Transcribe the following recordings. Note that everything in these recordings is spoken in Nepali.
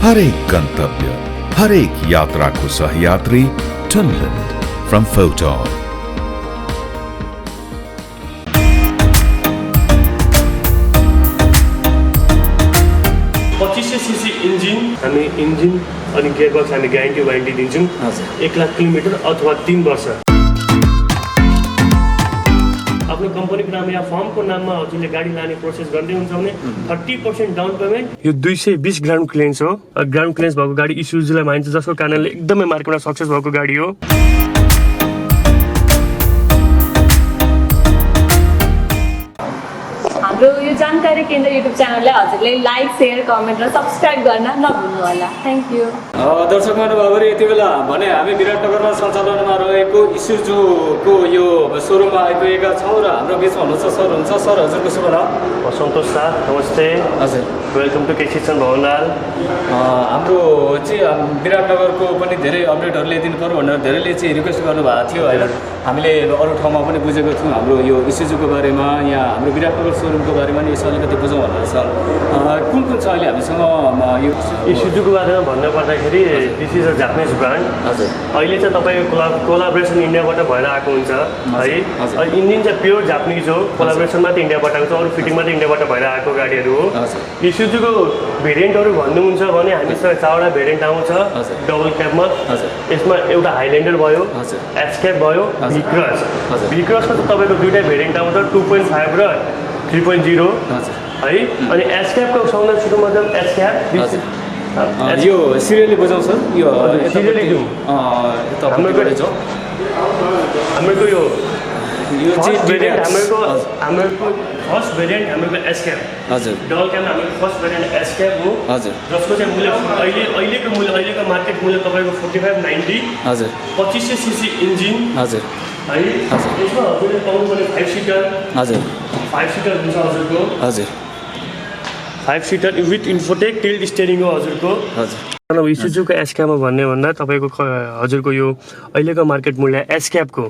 हर एक गंतव्य, हर एक यात्रा को सहयात्री टनलन फ्रॉम फोटोन। 2500 सीसी इंजिन हामी इंजिन अनि गियरबक्स हामी ग्यारेन्टी वारेन्टी दिन्छौँ 1 लाख किलोमिटर अथवा 3 वर्ष। आफ्नो कम्पनीको नाम या फर्मको नाममा हजुरले गाडी लाने प्रोसेस गर्दै हुन्छ भने 30% डाउन पेमेन्ट। यो 220 ग्राउन्ड क्लियरेन्स हो। ग्राउन्ड क्लियरेन्स भएको गाडी इस्युजलाई मानिन्छ, जसको कारणले एकदमै मार्केटमा सक्सेस भएको गाडी हो। हाम्रो यो जानकारी केन्द्र युट्युब च्यानललाई हजुरले लाइक सेयर कमेन्ट र सब्सक्राइब गर्न नभुल्नु होला। Thank you. दर्शक महानुभावहरू, यति बेला भने हामी विराटनगरमा सञ्चालनमा रहेको इस्युजूको यो सोरुममा आइपुगेका छौँ र हाम्रो बिचमा हुनुहुन्छ सर। हुन्छ सर, हजुरको शुभ नाम? सन्तोष शाह, नमस्ते। हजुर, वेलकम टु केसिसन भवनलाल। हाम्रो चाहिँ विराटनगरको पनि धेरै अपडेटहरू ल्याइदिनु पर्यो भनेर धेरैले चाहिँ रिक्वेस्ट गर्नुभएको थियो होइन। हामीले अरू ठाउँमा पनि बुझेको थियौँ हाम्रो यो इस्युजूको बारेमा, यहाँ हाम्रो विराटनगर सोरुमको बारेमा नि यसो अलिकति बुझौँ भनेर सर। कुन कुन छ अहिले हामीसँग यो इस्युजूको बारेमा भन्नुपर्दाखेरि this is a Japanese brand. हजुर, अहिले चाहिँ तपाईँको कोलाबोरेसन इन्डियाबाट भएर आएको हुन्छ है। इन्जिन चाहिँ प्योर जापानिज हो, कोलाबोरेसन मात्रै इन्डियाबाट आएको छ, अरू फिटिङ मात्रै इन्डियाबाट भएर आएको गाडीहरू हो। इस्युजूको भेरिएन्टहरू भन्नुहुन्छ भने हामीसँग 4वटा भेरिएन्ट आउँछ डबल क्याबमा। यसमा एउटा हाइल्यान्डर भयो, एस्केप भयो, भिक्रसको चाहिँ तपाईँको दुईवटा भेरिएन्ट आउँछ 2.5 र 3.0 है। अनि एस्केपको सँगै सुरु मतलब एस्केप यो सिरियली बुझाउँछ यो सिरियली जाउँ। हाम्रो यो फर्स्ट भेरिएन्ट हाम्रो फर्स्ट भेरिएन्ट हाम्रो एस्केप। हजुर, डबल क्याममा हाम्रो फर्स्ट भेरिएन्ट एस्केप हो। हजुर, जसको चाहिँ मूल्य अहिलेको मार्केट मूल्य तपाईँको 4590। हजुर, 2500 सीसी इन्जिन। हजुर, है। यसमा हजुरले पाउनुपर्ने 5 सिटर। हजुर, 5 सिटर हुन्छ हजुरको। हजुर, 5 seater with infotech tilt steering हो हजुरको। हजुर। अब इस्युजूको एस्क्यापमा भन्ने भन्दा तपाईँको हजुरको यो अहिलेको मार्केट मूल्य एस्क्यापको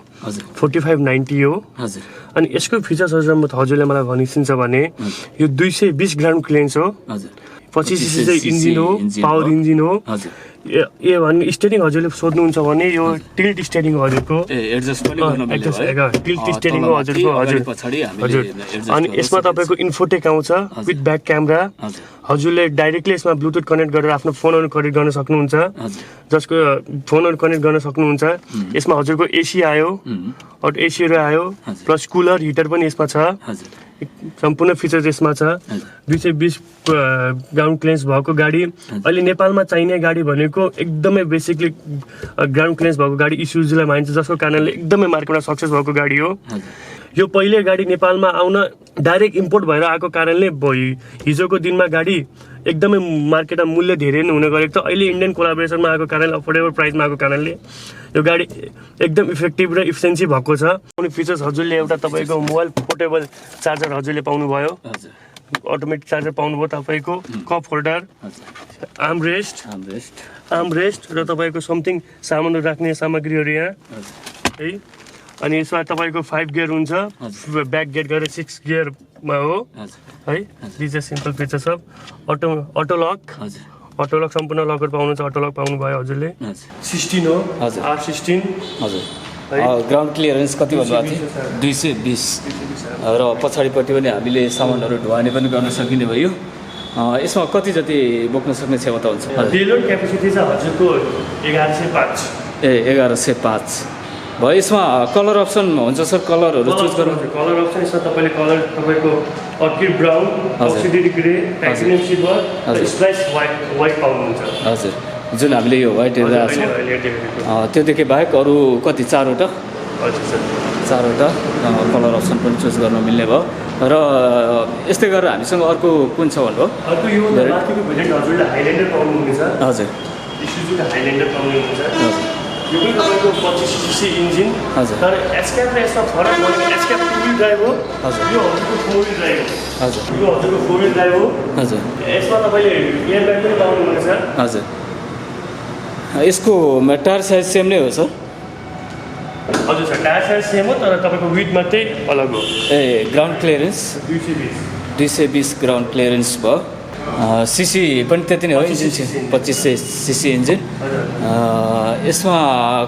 4590 हो। हजुर, अनि यसको फिचर्स हजुरले मलाई भनिदिन्छ भने यो 220 ग्राउन्ड क्लियरेन्स हो। हजुर, 25 सीसी इन्जिन हो, पावर इन्जिन हो। हजुर, ए भन्ने स्टेरिङ हजुरले सोध्नुहुन्छ भने यो टिल्ट स्टेरिङ हो हजुरको। एडजस्ट पनि गर्न मिल्यो है। टिल्ट स्टेरिङ हो हजुरको। हजुर, हजुर। अनि यसमा तपाईँको इन्फोटेक आउँछ विथ ब्याक क्यामेरा। हजुरले डाइरेक्टली यसमा ब्लुटुथ कनेक्ट गरेर आफ्नो फोनहरू कनेक्ट गर्न सक्नुहुन्छ, जसको फोनहरू कनेक्ट गर्न सक्नुहुन्छ। यसमा हजुरको एसी आयो, एसीहरू आयो, प्लस कुलर हिटर पनि यसमा छ। सम्पूर्ण फिचर्स यसमा छ। 220 ग्राउन्ड क्लियरेन्स भएको गाडी। अहिले नेपालमा चाहिने गाडी भनेको एकदमै बेसिकली ग्राउन्ड क्लियरेन्स भएको गाडी इस्युजूलाई मानिन्छ, जसको कारणले एकदमै मार्केटमा सक्सेस भएको गाडी हो। यो पहिले गाडी नेपालमा आउन डाइरेक्ट इम्पोर्ट भएर आएको कारणले हिजोको दिनमा गाडी एकदमै मार्केटमा मूल्य धेरै नै हुने गरेको छ। अहिले इन्डियन कोलाबोरेसनमा आएको कारणले अफोर्डेबल प्राइसमा आएको कारणले यो गाडी एकदम इफेक्टिभ र इफिसियन्सी भएको छ। अनि फिचर्स हजुरले एउटा तपाईँको मोबाइल पोर्टेबल चार्जर हजुरले पाउनुभयो, अटोमेटिक चार्जर पाउनुभयो, तपाईँको कप होल्डर, आर्मरेस्ट र तपाईँको समथिङ सामानहरू राख्ने सामग्रीहरू यहाँ है। अनि यसमा तपाईँको 5 गियर हुन्छ, ब्याक गियर गरेर 6 गियरमा हो है। This is simple features of auto lock सम्पूर्ण लकहरू पाउनुहुन्छ, अटो लक पाउनुभयो हजुरले। 16 हो, R16। हजुर, ग्राउन्ड क्लियरेन्स कति भन्नुभएको थियो? 220 र पछाडिपट्टि पनि हामीले सामानहरू ढुवानी पनि गर्न सकिने भयो। यसमा कति जति बोक्न सक्ने क्षमता हुन्छ? पेलोड क्यापेसिटी चाहिँ हजुरको 1105। 1105 भयो। यसमा कलर अप्सन हुन्छ सर? कलरहरू चुज गर्नु? कलर अप्सन यसमा तपाईँले कलर तपाईँको orchid brown, obsidian grey, platinum silver, splash white पाउनुहुन्छ। हजुर, जुन हामीले यो व्हाइट हेरेर आएको छ त्योदेखि बाहेक अरू कति 4वटा? हजुर सर, 4वटा कलर अप्सन पनि चुज गर्न मिल्ने भयो। र यस्तै गरेर हामीसँग अर्को कुन छ भन्नुभयो? अर्को यो माथिको भेरिएन्ट हजुरले हाइल्यान्डर पाउनुहुनेछ। हजुर, इस्युजूको हाइल्यान्डर पाउनुहुन्छ। यो पनि तपाईँको 25 सीसी इन्जिन। तर एस्क्याप र यसमा फरक भनेको एस्क्याप 2 व्हिल ड्राइभ हो, यो हजुरको 4 व्हिल ड्राइभ हो। यो हजुरको 4 व्हिल ड्राइभ हो। यसमा तपाईँले एयरब्याग पनि पाउनुहुनेछ। हजुर, यसको टायर साइज सेम नै हो सर? हजुर सर, टायर साइज सेम हो, तर तपाईँको विथ मात्रै अलग हो। ग्राउन्ड क्लियरेन्स 220 ग्राउन्ड क्लियरेन्स भयो। सिसी पनि त्यति नै हो, इन्जिन 2500 सिसी इन्जिन। यसमा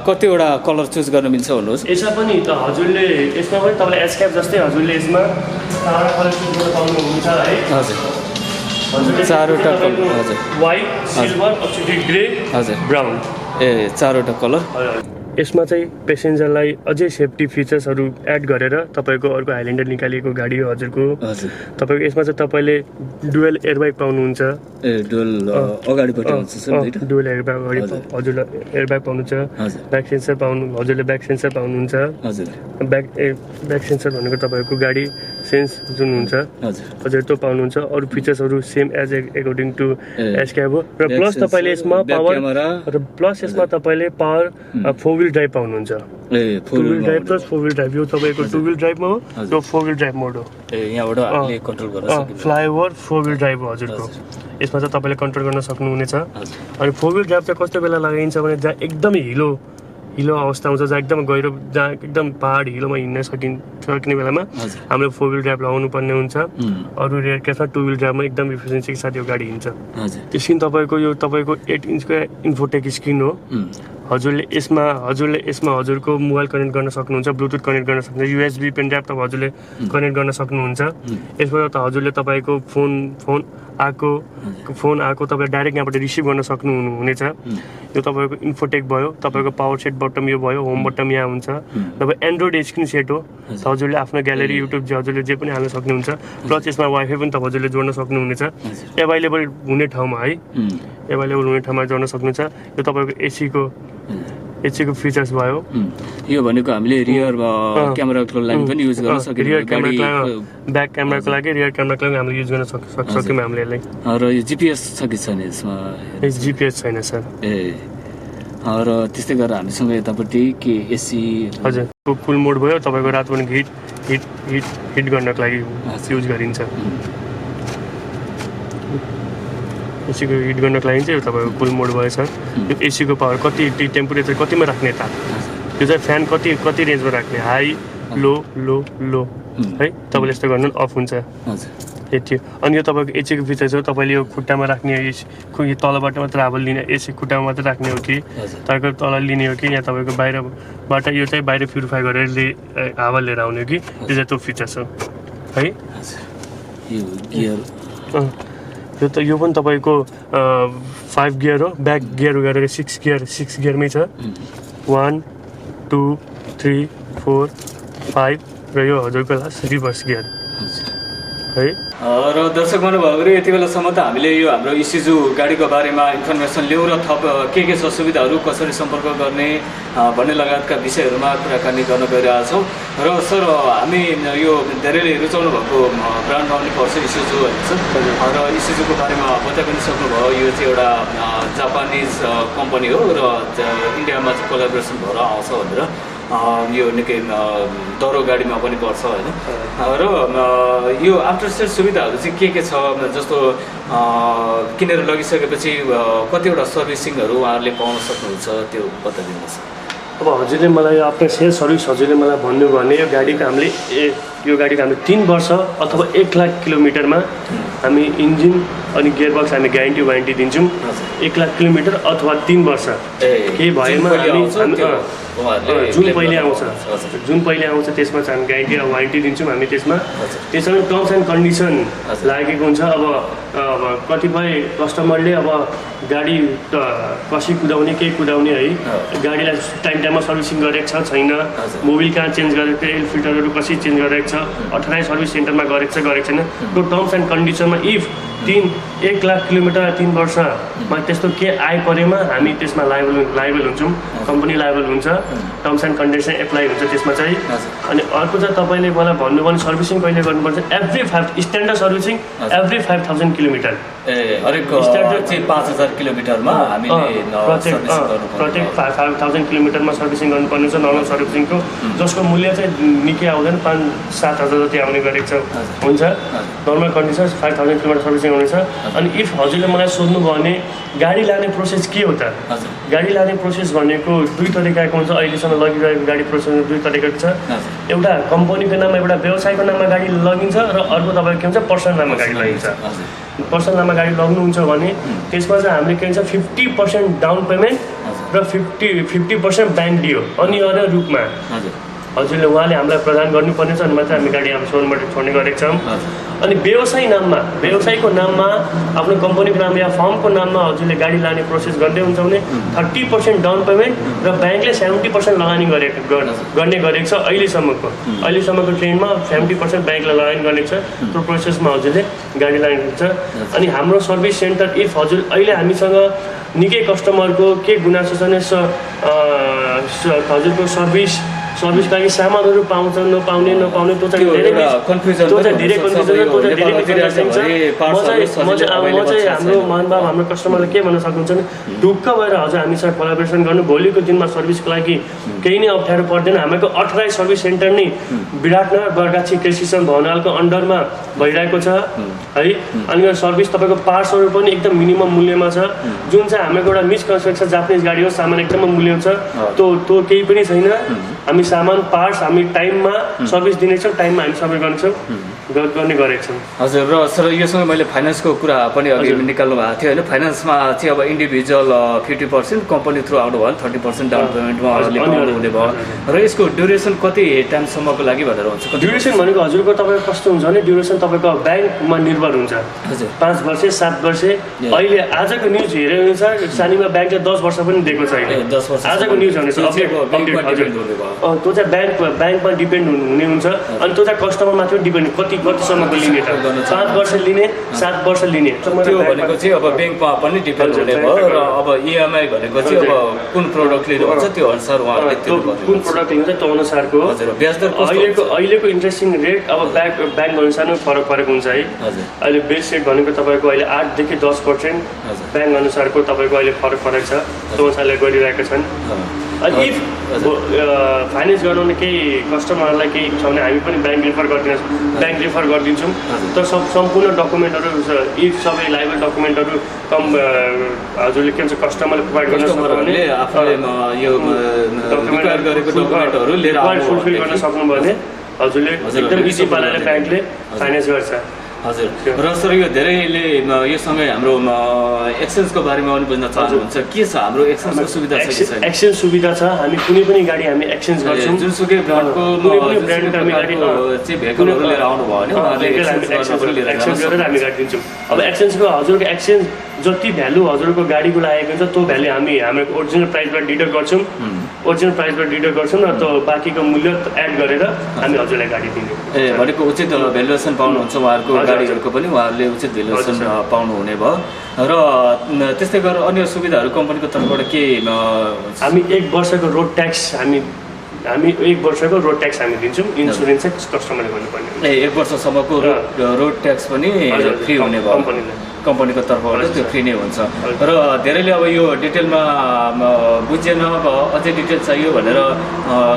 कतिवटा कलर चुज गर्न मिल्छ भन्नुहोस्? यसमा पनि त हजुरले यसमा पनि तपाईँलाई एस्क्याप जस्तै हजुरले यसमा 4 कलर चुज गर्न पाउनुहुन्छ है। हजुर, 4वटा कलर। हजुर, व्हाइट, सिल्भर, अक्सिडी ग्रे, हजुर, ब्राउन। 4वटा कलर। यसमा चाहिँ पेसेन्जरलाई अझै सेफ्टी फिचर्सहरू एड गरेर तपाईँको अर्को हाइल्यान्डर निकालिएको गाडी हो हजुरको। हजुर, तपाईँको यसमा चाहिँ तपाईँले डुएल एयरब्याग पाउनुहुन्छ। डुएल अगाडिपट्टि हुन्छ सर, हैन? डुएल एयरब्याग अगाडि हजुरले एयरब्याग पाउनुहुन्छ। ब्याक सेन्सर हजुरले ब्याक सेन्सर पाउनुहुन्छ। हजुर, ब्याक सेन्सर भनेको तपाईँको गाडी सेन्स जुन हुन्छ हजुर त्यो पाउनुहुन्छ। अरू फिचर्सहरू सेम एज अकर्डिङ टु एस्क्याब हो। र प्लस तपाईँले यसमा पावर र प्लस यसमा तपाईँले पावर 4 व्हिल ड्राइभ पाउनुहुन्छ। 2 wheel drive plus 4 wheel drive, यो तपाईँको 2 व्हिल ड्राइभमा हो, यो 4 व्हिल ड्राइभ मोड हो। यहाँबाट हामीले कन्ट्रोल गर्न सकिन्छ। फ्लाइओभर 4 व्हिल ड्राइभ हो हजुरको। यसमा चाहिँ तपाईँले कन्ट्रोल गर्न सक्नुहुनेछ। अनि 4 व्हिल ड्राइभ चाहिँ कस्तो बेला लगाइन्छ भने जहाँ एकदमै हिलो अवस्था आउँछ, जहाँ एकदम गहिरो, जहाँ एकदम पहाड हिलोमा हिँड्न सकिने बेलामा हामीले 4 व्हिल ड्राइभ लगाउनु पर्ने हुन्छ। अरू रेयर केसमा 2 व्हिल ड्राइभमा एकदम इफिसियन्सीको साथ यो गाडी हिँड्छ। स्क्रिन तपाईँको यो तपाईँको 8 इन्चको इन्फोटेक स्क्रिन हो। हजुरले यसमा हजुरको मोबाइल कनेक्ट गर्न सक्नुहुन्छ, ब्लुटुथ कनेक्ट गर्न सक्नुहुन्छ, USB पेन ड्राइभ त हजुरले कनेक्ट गर्न सक्नुहुन्छ। यसमा त हजुरले तपाईँको फोन आएको तपाईँले डाइरेक्ट यहाँबाट रिसिभ गर्न सक्नुहुनेछ। यो तपाईँको इन्फोटेक भयो, तपाईँको पावर सेट बटम यो भयो, होम बटम यहाँ हुन्छ। तपाईँ एन्ड्रोइड स्क्रिन सेट हो, हजुरले आफ्नो ग्यालेरी युट्युब हजुरले जे पनि हाल्न सक्नुहुन्छ। प्लस यसमा वाइफाई पनि हजुरले जोड्न सक्नुहुनेछ। एभाइलेबल हुने ठाउँमा है, एभाइलेबल हुने ठाउँमा जोड्न सक्नुहुन्छ। यो तपाईँको एसीको फिचर्स भयो। यो भनेको हामीले रियर क्यामेराको लागि पनि युज गर्न सकिन्छ। रियर क्यामेरा, ब्याक क्यामेराको लागि, रियर क्यामेराको लागि हामीले युज गर्न सक्यौँ हामीले यसलाई। र यो जिपिएस छ कि छैन यसमा? जिपिएस छैन सर। र त्यस्तै गरेर हामीसँग यतापट्टि के एसी हजुर कुल मोड भयो, तपाईँको रात पनि हिट गर्नको लागि युज गरिन्छ। एसीको हिट गर्नको लागि चाहिँ तपाईँको कुल मोड भयो सर। यो एसीको पावर कति टेम्परेचर कतिमा राख्ने त, त्यो चाहिँ फ्यान कति रेन्जमा राख्ने, हाई लो लो लो है, तपाईँले यस्तो गर्नु अफ हुन्छ। यति हो। अनि यो तपाईँको एसीको फिचर हो, तपाईँले यो खुट्टामा राख्ने यो तलबाट मात्र हावा लिने, एसी खुट्टामा मात्र राख्ने हो कि तपाईँको तल लिने हो कि यहाँ तपाईँको बाहिरबाट यो चाहिँ बाहिर प्युरिफाई गरेर हावा लिएर आउने हो कि, त्यो चाहिँ त्यो फिचर्स हो है। यो पनि तपाईँको 5 गियर हो, ब्याक गियर गरेर 6 गियरमै छ। 1 2 3 4 5 र यो हजुरको लास्ट रिभर्स गियर है। र दर्शक महानुभावहरू यति बेलासम्म त हामीले यो हाम्रो इस्युजु गाडीको बारेमा इन्फर्मेसन ल्याउँ र थप के छ सुविधाहरू, कसरी सम्पर्क गर्ने भन्ने लगायतका विषयहरूमा कुराकानी गर्न गइरहेका छौँ। र सर हामी यो धेरैले रुचाउनु भएको ब्रान्डमा पनि पर्छ इस्युजु भन्छ, र इस्युजुको बारेमा बताइ पनि सक्नुभयो। यो चाहिँ एउटा जापानिज कम्पनी हो र इन्डियामा चाहिँ कोलाबोरेसन भएर आउँछ भनेर। यो निकै दरो गाडीमा पनि पर्छ होइन। र यो आफ्टर सेल सुविधाहरू चाहिँ के छ, जस्तो किनेर लगिसकेपछि कतिवटा सर्भिसिङहरू उहाँहरूले पाउन सक्नुहुन्छ, त्यो बताइदिनुहोस्। अब हजुरले मलाई आफ्नो सेल सर्भिस हजुरले मलाई भन्नुभयो भने यो गाडीको हामीले 3 वर्ष अथवा 1 लाख किलोमिटरमा हामी इन्जिन अनि गियरबक्स हामी ग्यारेन्टी वारेन्टी दिन्छौँ। 1 लाख किलोमिटर अथवा 3 वर्ष केही भएमा हामी जुन पहिले आउँछ त्यसमा चाहिँ हामी ग्यारेन्टी र वारेन्टी दिन्छौँ हामी। त्यसमा टर्म्स एन्ड कन्डिसन लागेको हुन्छ। अब कतिपय कस्टमरले अब गाडी कसरी कुदाउने केही कुदाउने है, गाडीलाई टाइममा सर्भिसिङ गरेको छ छैन, मोबिल कहाँ चेन्ज गरेको, एल फिल्टरहरू कसरी चेन्ज गरेको छ, 18 सर्भिस सेन्टरमा गरेको छैन, त्यो टर्म्स एन्ड कन्डिसनमा इफ 1 लाख किलोमिटर 3 वर्षमा त्यस्तो के आइपरेमा हामी त्यसमा लाइबल हुन्छौँ, कम्पनी लाइबल हुन्छ, टर्म्स एन्ड कन्डिसन एप्लाई हुन्छ त्यसमा चाहिँ। अनि अर्को चाहिँ तपाईँले मलाई भन्नुभयो भने सर्भिसिङ कहिले गर्नुपर्छ, स्ट्यान्डर्ड सर्भिसिङ एभ्री 5000 किलोमिटर। हरेक स्ट्यान्डर्ड चाहिँ 5000 किलोमिटरमा हामीले प्रत्येक 5000 किलोमिटरमा सर्भिसिङ गर्नुपर्ने छ नर्मल सर्भिसिङको, जसको मूल्य चाहिँ निकै आउँदैन, 5-7 हजार जति आउने गरेको हुन्छ। नर्मल कन्डिसन 5000 किलोमिटर सर्भिसिङ हुनेछ। अनि इफ हजुरले मलाई सोध्नुभयो भने गाडी लाने प्रोसेस के हो त, गाडी लाने प्रोसेस भनेको 2 तरिकाको हुन्छ। अहिलेसम्म लगिरहेको गाडी प्रोसेस 2 तरिकाको छ। एउटा कम्पनीको नाममा, एउटा व्यवसायको नाममा गाडी लगिन्छ र अर्को तपाईँको के हुन्छ पर्सनल नाममा गाडी लगिन्छ। पर्सनलमा गाडी लग्नुहुन्छ भने त्यसमा चाहिँ हामीले के भन्छ 50% डाउन पेमेन्ट र 50% ब्याङ्क दियो अनिवार्य रूपमा हजुरले उहाँले हामीलाई प्रदान गर्नुपर्नेछ अनि मात्रै हामी गाडी हाम्रो सोरुमबाट छोड्ने गरेका छौँ। अनि व्यवसायको नाममा आफ्नो कम्पनीको नाम या फर्मको नाममा हजुरले गाडी लाने प्रोसेस गर्दै हुन्छ भने 30% डाउन पेमेन्ट र ब्याङ्कले 70% लगानी गर्ने गरेको छ। अहिलेसम्मको ट्रेन्डमा 70% ब्याङ्कले लगानी गरेको छ। त्यो प्रोसेसमा हजुरले गाडी लाने हुन्छ। अनि हाम्रो सर्भिस सेन्टर इफ हजुर अहिले हामीसँग निकै कस्टमरको के गुनासो छ भने हजुरको सर्भिसका लागि सामानहरू पाउँछ नपाउने त्यो चाहिँ धेरै कन्फ्युजन म चाहिँ हाम्रो महानुभाव हाम्रो कस्टमरले के भन्न सक्नुहुन्छ भने ढुक्क भएर हजुर हामीसँग कोलाबोरेसन गर्नु भोलिको दिनमा सर्भिसको लागि केही नै अप्ठ्यारो पर्दैन। हाम्रो अथराइज सर्भिस सेन्टर नै विराटनगर बरगाछी कृषिसन भवनालको अन्डरमा भइरहेको छ है। अनि यो सर्भिस तपाईँको पार्ट्सहरू पनि एकदम मिनिमम मूल्यमा छ। जुन चाहिँ हाम्रो एउटा मिसकन्सेप्सन जापानिज गाडी हो सामान एकदम मूल्य छ त्यो केही पनि छैन। हामी सामान पार्ट्स हामी टाइममा सर्भिस दिनेछौँ टाइममा हामी सबै गर्ने गरेका छौँ। हजुर र सर योसँग मैले फाइनेन्सको कुरा पनि अघि निकाल्नु भएको थियो होइन। फाइनेन्समा चाहिँ अब इन्डिभिजुअल 50% कम्पनी थ्रु आउनु भयो 30% डाउन पेमेन्टमा हजुरले पाउनु हुने भयो र यसको ड्युरेसन कति टाइमसम्मको लागि भनेर हुन्छ? ड्युरेसन भनेको हजुरको तपाईँको कस्तो हुन्छ भने ड्युरेसन तपाईँको ब्याङ्कमा निर्भर हुन्छ। हजुर 5 वर्ष 7 वर्ष अहिले आजको न्युज हेऱ्यो भने छ सानीमा ब्याङ्कले 10 वर्ष पनि दिएको छ। 10 वर्ष आजको न्युज भने त्यो चाहिँ ब्याङ्कमा डिपेन्ड हुने हुन्छ। अनि त्यो चाहिँ कस्टमर मात्र डिपेन्ड कतिसम्मको लिने 5 वर्ष लिने 7 वर्ष लिने त्यो भनेको चाहिँ अब ब्याङ्कमा पनि डिपेन्ड हुने भयो र अब इएमआई भनेको चाहिँ अब कुन प्रोडक्ट लिनुहुन्छ त्यो अनुसार उहाँले कुन प्रोडक्ट लिन्छ त्यो अनुसारको ब्याज दर अहिलेको इन्ट्रेस्टिङ रेट अब ब्याङ्क अनुसार नै फरक हुन्छ है। अहिले बेस रेट भनेको तपाईँको अहिले 8 देखि 10% ब्याङ्क अनुसारको तपाईँको अहिले फरक छ त्यो अनुसारले गरिरहेका छन्। अनि इफ फाइनेन्स गराउने केही कस्टमरलाई केही छ भने हामी पनि ब्याङ्क रिफर गरिदिन्छौँ। तर सम्पूर्ण डकुमेन्टहरू इफ सबै लाइभ डकुमेन्टहरू हजुरले के भन्छ कस्टमरले प्रोभाइड गर्न सक्नु भने फुलफिल गर्न सक्नुभयो भने हजुरले एकदम इजी पाराले ब्याङ्कले फाइनेन्स गर्छ। हजुर र सर यो धेरैले योसँगै हाम्रो एक्सचेन्जको बारेमा पनि बुझ्न चाहनुहुन्छ के छ हाम्रो एक्सचेन्जको सुविधा छ कि छैन? एक्सचेन्ज सुविधा छ। हामी कुनै पनि गाडी हामी एक्सचेन्ज गर्छौँ जुनसुकै ब्रान्डको हामी गाडी चाहिँ भेहिकलहरू लिएर आउनु भयो भने उहाँहरूले एक्सचेन्ज गरेर हामी गाडी दिन्छौँ। अब एक्सचेन्जको हजुरको एक्सचेन्ज जति भ्यालु हजुरको गाडीको लागेको हुन्छ त्यो भ्यालु हामी हाम्रो ओरिजिनल प्राइसबाट डिडक्ट गर्छौँ र त्यो बाँकीको मूल्य एड गरेर हामी हजुरलाई गाडी दिन्छौँ। भनेको उचित भ्यालुएसन पाउनुहुन्छ उहाँहरूको गाडीहरूको पनि उहाँहरूले उचित भ्यालुएसन पाउनुहुने भयो र त्यस्तै गरेर अन्य सुविधाहरू कम्पनीको तर्फबाट के हामी 1 वर्षको रोड ट्याक्स हामी 1 वर्षको रोड ट्याक्स हामी दिन्छौँ। इन्सुरेन्स चाहिँ कस्टमरले गर्नुपर्ने 1 वर्षसम्मको रोड ट्याक्स पनि फ्री हुने भयो कम्पनीको तर्फबाट त्यो फ्री नै हुन्छ। र धेरैले अब यो डिटेलमा बुझेन अब अझै डिटेल चाहियो भनेर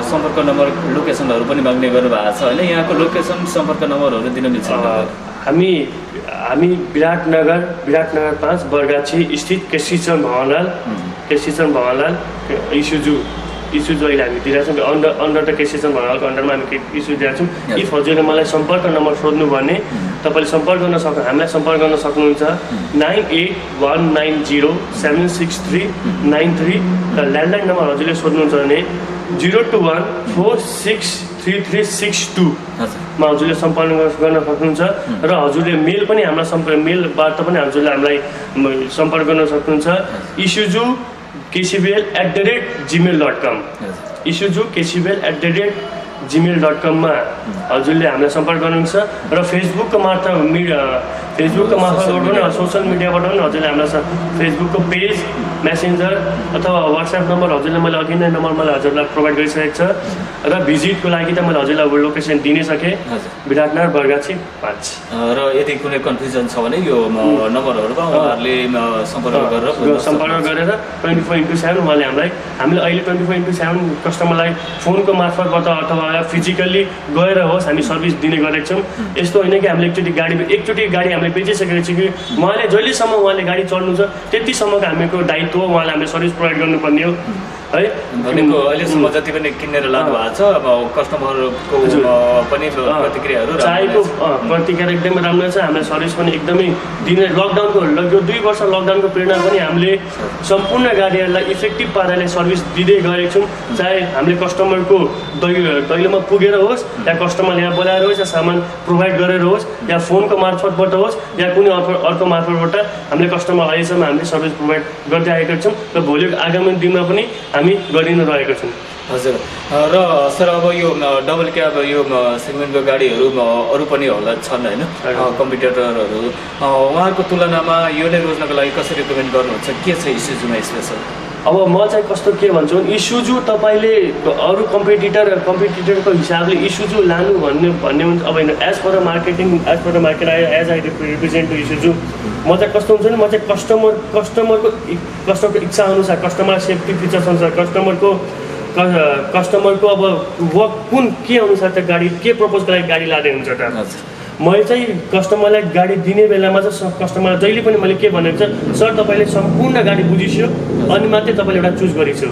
सम्पर्क नम्बर लोकेसनहरू पनि माग्ने गर्नुभएको छ होइन। यहाँको लोकेसन सम्पर्क नम्बरहरू दिन मिल्छ? हामी विराटनगर 5 बरगाछी स्थित कृषिसन भवनाल इस्यु अहिले हामी दिइरहेको छौँ। अन्डर द कृषिसन भवनालको अन्डरमा हामी इस्यु दिइरहेको छौँ। इफ हजुरले मलाई सम्पर्क नम्बर सोध्नु भने तपाईँले हामीलाई सम्पर्क गर्न सक्नुहुन्छ 9819076393 र ल्यान्डलाइन नम्बर हजुरले सोध्नुहुन्छ भने 021463362 मा हजुरले सम्पर्क गर्न सक्नुहुन्छ। र हजुरले मेल पनि हामीलाई मेलबाट पनि हजुरले हामीलाई सम्पर्क गर्न सक्नुहुन्छ isuzukcbl@gmail.com isuzukcbl@gmail.com मा हजुरले हामीलाई सम्पर्क गर्नुहुन्छ। र फेसबुकको मार्फत पनि सोसियल मिडियाबाट पनि हजुरले हामीलाई फेसबुकको पेज मेसेन्जर अथवा वाट्सएप नम्बर हजुरले मैले अघि नै नम्बर मलाई हजुरलाई प्रोभाइड गरिसकेको छ। र भिजिटको लागि त मैले हजुरलाई लोकेसन दिनै सकेँ विराटनगर बरगाछी 5। र यदि कुनै कन्फ्युजन छ भने यो नम्बरहरूमा उहाँहरूले सम्पर्क गरेर 24/7 उहाँले हामीले अहिले 24/7 कस्टमरलाई फोनको मार्फतबाट अथवा फिजिकल्ली गएर होस् हामी सर्भिस दिने गरेका छौँ। यस्तो होइन कि हामीले एकचोटि गाडी हामीले बेचिसकेको छ कि उहाँले जहिलेसम्म गाडी चढ्नु छ त्यतिसम्मको हामीको दायित्व उहाँलाई हामीले सर्भिस प्रोभाइड गर्नुपर्ने हो। है। भनेको अहिलेसम्म जति पनि किनेर लानु भएको छ अब कस्टमरको पनि प्रतिक्रियाहरू चाहेको प्रतिक्रिया एकदमै राम्रो छ। हामीलाई सर्भिस पनि एकदमै दिने लकडाउनको 2 वर्ष लकडाउनको प्रेरणा पनि हामीले सम्पूर्ण गाडीहरूलाई इफेक्टिभ पाराले सर्भिस दिँदै गएका छौँ। चाहे हामीले कस्टमरको दैलोमा पुगेर होस् या कस्टमर यहाँ बोलाएर होस् या सामान प्रोभाइड गरेर होस् या फोनको मार्फतबाट होस् या कुनै अर्को मार्फतबाट हामीले कस्टमर अहिलेसम्म हामीले सर्भिस प्रोभाइड गर्दै आएका छौँ र भोलिको आगामी दिनमा पनि हामी गरि नै रहेका छौँ। हजुर। र सर अब यो डबल क्याब यो सेगमेन्टको गाडीहरू अरू पनि होला छन् होइन कम्पिटिटरहरू, उहाँहरूको तुलनामा यो नै रोज्नको लागि कसरी रिकमेन्ड गर्नुहुन्छ? के छ इस्युजूमा स्पेसल? अब म चाहिँ कस्तो के भन्छु भने इस्युजू तपाईँले अरू कम्पिटिटरको हिसाबले इस्युजू लानु भन्ने हुन्छ। अब as per market as I represent to Isuzu म चाहिँ कस्तो हुन्छ भने म चाहिँ कस्टमरको इच्छा अनुसार, कस्टमर सेफ्टी फिचर्स अनुसार, कस्टमरको अब वर्क कुन के अनुसार त गाडी के प्रपोजको लागि गाडी लाँदै हुन्छ त। मैले चाहिँ कस्टमरलाई गाडी दिने बेलामा चाहिँ कस्टमरलाई जहिले पनि मैले के भनेको छ, सर तपाईँले सम्पूर्ण गाडी बुझिस्यो अनि मात्रै तपाईँले एउटा चुज गरिस्यो।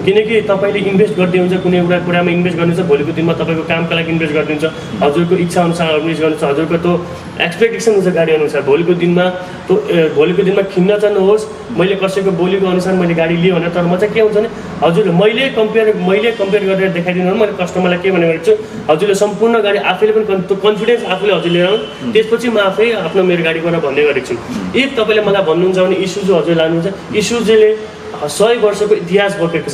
किनकि तपाईँले इन्भेस्ट गर्दै हुन्छ कुनै एउटा कुरामा इन्भेस्ट गर्नुहुन्छ, भोलिको दिनमा तपाईँको कामको लागि इन्भेस्ट गरिदिन्छ, हजुरको इच्छा अनुसार इन्भेस्ट गर्नुहुन्छ, हजुरको त्यो एक्सपेक्टेसन हुन्छ गाडी अनुसार। भोलिको दिनमा खिन्न चाहिँ नहोस्, मैले कसैको बोलीको अनुसार मैले गाडी लिएँ भने। तर म चाहिँ के हुन्छ भने हजुरले मैले कम्पेयर गरेर देखाइदिनु भने मैले कस्टमरलाई के भनेको छु, हजुरले सम्पूर्ण गाडी आफैले पनि कन्फिडेन्स आफूले हजुरले आउनु, त्यसपछि म आफै आफ्नो मेरो गाडी गरेर भन्ने गरेको छु। इफ तपाईँले मलाई भन्नुहुन्छ भने इस्युजू हजुर लानुहुन्छ, इस्युजूले 100 वर्षको इतिहास बोकेको छ।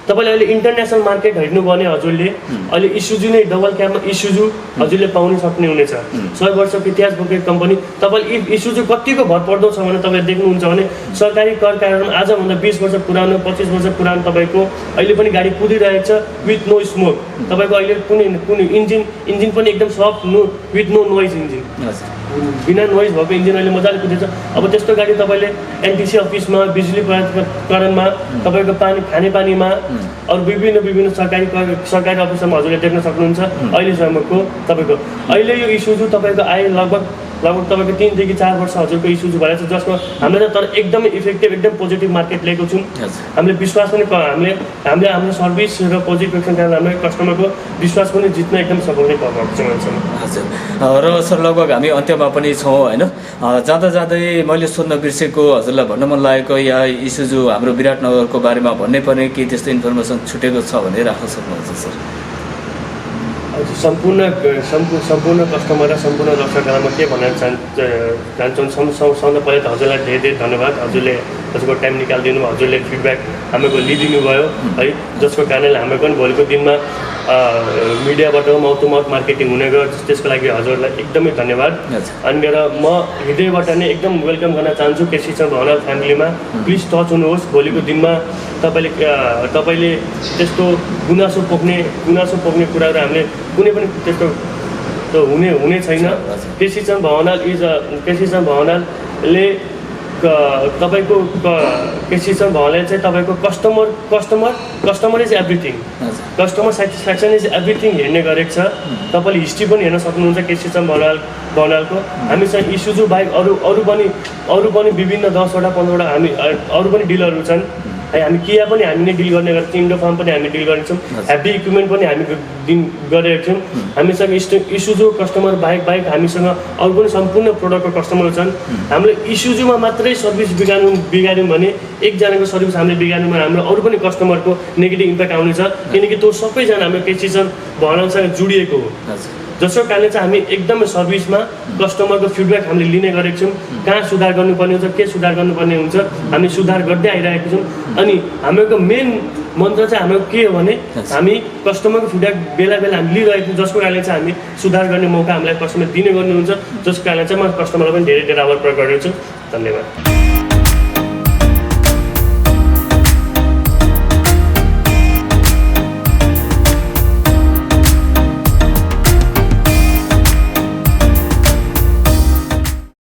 तपाईँले अहिले इन्टरनेसनल मार्केट हेर्नु भने हजुरले अहिले इस्युजू नै डबल क्याबमा इस्युजू हजुरले पाउन सक्ने हुनेछ। 100 वर्षको इतिहास बोकेको कम्पनी। तपाईँले इफ इस्युजू कतिको भरपर्दो छ भने तपाईँले देख्नुहुन्छ भने सरकारी कर कारणमा आजभन्दा 20 वर्ष पुरानो 25 वर्ष पुरानो तपाईँको अहिले पनि गाडी कुदिरहेको छ विथ नो स्मोक। तपाईँको अहिले कुनै इन्जिन पनि एकदम soft with no noise engine, बिना नोइज भएको इन्जिन अहिले मजाले कुदेछ। अब त्यस्तो गाडी तपाईँले एनटिसी अफिसमा, बिजुली करणमा, तपाईँको खानेपानीमा अरू विभिन्न सरकारी अफिसमा हजुरले देख्न सक्नुहुन्छ। अहिलेसम्मको तपाईँको अहिले यो इस्युजू तपाईँको आए लगभग तपाईँको 3 देखि 4 वर्ष हजुरको इस्युजू भइरहेको छ, जसमा हामीले तर एकदमै इफेक्टिभ एकदम पोजिटिभ मार्केट ल्याएको छौँ। हामीले विश्वास पनि हामीले हाम्रो सर्भिस र पोजिटिभ एक्सन कारण हाम्रो कस्टमरको विश्वास पनि जित्न एकदम सफल नै भएको छ मान्छेमा। हजुर। र सर लगभग हामी अन्त्यमा पनि छौँ होइन, जाँदै मैले सोध्न बिर्सेको हजुरलाई भन्न मन लागेको या इस्युजू हाम्रो विराटनगरको बारेमा भन्नै पर्ने केही त्यस्तो इन्फर्मेसन छुटेको छ भने राख्न सक्नुहुन्छ सर? सम्पूर्ण कस्टमर र सम्पूर्ण दर्शकहरूलाई म के भन्न चाहन्छु, सबभन्दा पहिला त हजुरलाई धेरै धन्यवाद। हजुरको टाइम निकालिदिनु, हजुरले फिडब्याक हामीको लिइदिनु भयो है, जसको कारणले हाम्रो पनि भोलिको दिनमा मिडियाबाट माउथ टु माउथ मार्केटिङ हुने गयो। त्यसको लागि हजुरलाई एकदमै धन्यवाद। अनि म हृदयबाट नै एकदम वेलकम गर्न चाहन्छु केसी भवनाल फ्यामिलीमा। प्लिज टच हुनुहोस्। भोलिको दिनमा तपाईँले त्यस्तो गुनासो पोख्ने कुराहरू हामीले कुनै पनि त्यस्तो हुने छैन। केसी भवनालले तपाईँको भवनालले चाहिँ तपाईँको customer is everything, customer satisfaction is everything हेर्ने गरेको छ। तपाईँले हिस्ट्री पनि हेर्न सक्नुहुन्छ केसी भवनालको। हामीसँग इस्युजू बाहेक अरू पनि विभिन्न 10वटा 15वटा हामी अरू पनि डिलरहरू छन् है। हामी किया पनि हामी नै डिल गर्ने गर्छौँ, इन्डोफार्म पनि हामी डिल गरेको छौँ, हेभी इक्विपमेन्ट पनि हामी गरेको छौँ। हामीसँग इस्युजू कस्टमर बाहेक हामीसँग अरू पनि सम्पूर्ण प्रोडक्टको कस्टमरहरू छन्। हामीले इस्युजूमा मात्रै सर्भिस बिगाऱ्यौँ भने एकजनाको सर्भिस हामीले बिगार्नुमा हाम्रो अरू पनि कस्टमरको नेगेटिभ इम्प्याक्ट आउनेछ। किनकि त्यो सबैजना हाम्रो केसी भवनालसँग जोडिएको हो, जसको कारणले चाहिँ हामी एकदमै सर्भिसमा कस्टमरको फिडब्याक हामीले लिने गरेको छौँ। कहाँ सुधार गर्नुपर्ने हुन्छ, के सुधार गर्नुपर्ने हुन्छ, हामी सुधार गर्दै आइरहेको छौँ। अनि हाम्रो मेन मन्त्र चाहिँ हाम्रो के हो भने हामी कस्टमरको फिडब्याक बेला हामी लिइरहेको छौँ, जसको कारणले चाहिँ हामी सुधार गर्ने मौका हामीलाई कस्टमर दिने गर्नुहुन्छ। जसको कारणले चाहिँ म कस्टमरलाई पनि धेरै आभार प्रकट गर्छु। धन्यवाद।